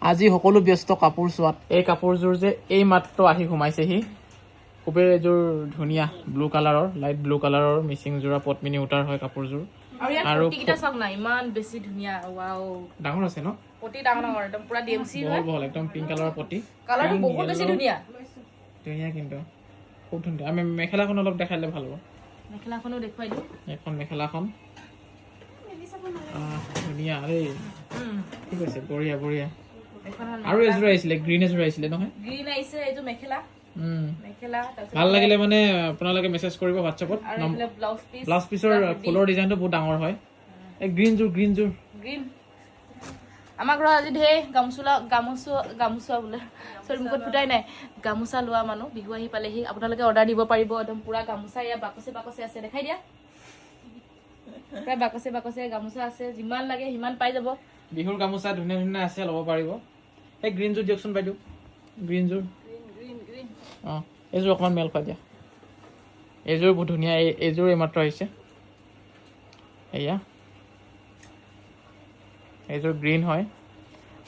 আজি সকলো ব্যস্ত কাপোৰ চোৱাত। এই কাপোৰযোৰ যে এই মাত্ৰ আহি সোমাইছেহি, খুবেই এযোৰ ধুনীয়া ব্লু কালাৰৰ, লাইট ব্লু কালাৰৰ মিচিং যোৰা পদ্মিনী সূতাৰ হয় কাপোৰযোৰ। আৰু পটিকিটা চাওক না, ইমান বেছি ধুনীয়া। ৱাও, ডাঙৰ আছে ন? পটি ডাঙৰ ডাঙৰ, একদম পুৰা ডিএমসি হয়। বহল একদম পিংক কালাৰৰ পটি। কালাৰটো বহুত বেছি ধুনীয়া। ধুনীয়া কিন্তু খুব ধুনীয়া। আমি মেখেলাখন অলপ দেখাইলে ভাল হ'ব। মেখেলাখনো দেখুৱাই দিওঁ। এখন মেখেলাখন ধুনীয়া দেই, ঠিক আছে, বঢ়িয়া বঢ়িয়া। আৰু এযোৰ আহিছিলে, গ্ৰীণ এযোৰ আহিছিলে নহয়? গ্ৰীণ আহিছে, এইযোৰ মেখেলা। মেখেলা ভাল লাগিলে মানে আপোনালোকে মেছেজ কৰিব হোৱাটছএপত। ব্লাউজ পিছৰ ফুলৰ ডিজাইনটো বহুত ডাঙৰ হয়। এই গ্ৰীণ জোৰ গ্ৰীণ। আমাৰ ঘৰত আজি ঢেৰ গামোচা বোলে, চৰি মুখত ফুটাই নাই, গামোচা লোৱা মানুহ। বিহু আহি পালেহি, আপোনালোকে অৰ্ডাৰ দিব পাৰিব। একদম পুৰা গামোচা, ইয়াৰ বাকচে আছে, দেখাই দিয়া। প্ৰায় বাকচে গামোচা আছে, যিমান লাগে সিমান পাই যাব। বিহুৰ গামোচা ধুনীয়া ধুনীয়া আছে, ল'ব পাৰিব। এই গ্ৰীণ জোৰ দিয়কচোন বাইদেউ, গ্ৰীণ জোৰ। অঁ, এইযোৰ অকণমান মেল খুৱাই দিয়া। এইযোৰ বহুত ধুনীয়া, এইযোৰ এইমাত্ৰ আহিছে। এয়া এইযোৰ গ্ৰীণ হয়।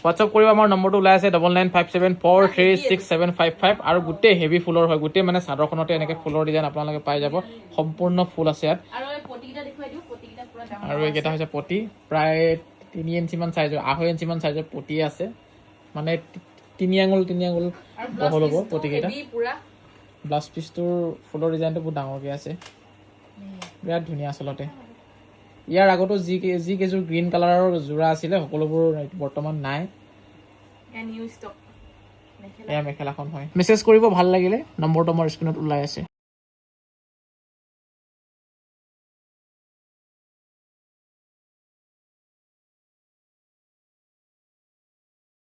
হোৱাটছআপ কৰিব, আমাৰ নম্বৰটো ওলাই আছে 9957436755। আৰু গোটেই হেভি ফুলৰ হয়, গোটেই মানে চাদৰখনতে এনেকৈ ফুলৰ ডিজাইন আপোনালোকে পাই যাব। সম্পূৰ্ণ ফুল আছে ইয়াত। আৰু এইকেইটা হৈছে পটি, প্ৰায় 3 ইঞ্চিমান চাইজৰ, 2.5 ইঞ্চিমান চাইজৰ পটি আছে। মানে 3 আঙুল বহল হ'ব পটিকেইটা। ব্লাউজ পিচটোৰ ফুলৰ ডিজাইনটো বহুত ডাঙৰকৈ আছে, বিৰাট ধুনীয়া আচলতে। ইয়াৰ আগতো যি কেইযোৰ গ্ৰীণ কালাৰৰ যোৰা আছিলে, সকলোবোৰ বৰ্তমান নাই। এয়া মেখেলাখন হয়। মেছেজ কৰিব ভাল লাগিলে, নম্বৰটো মোৰ স্ক্ৰীণত ওলাই আছে।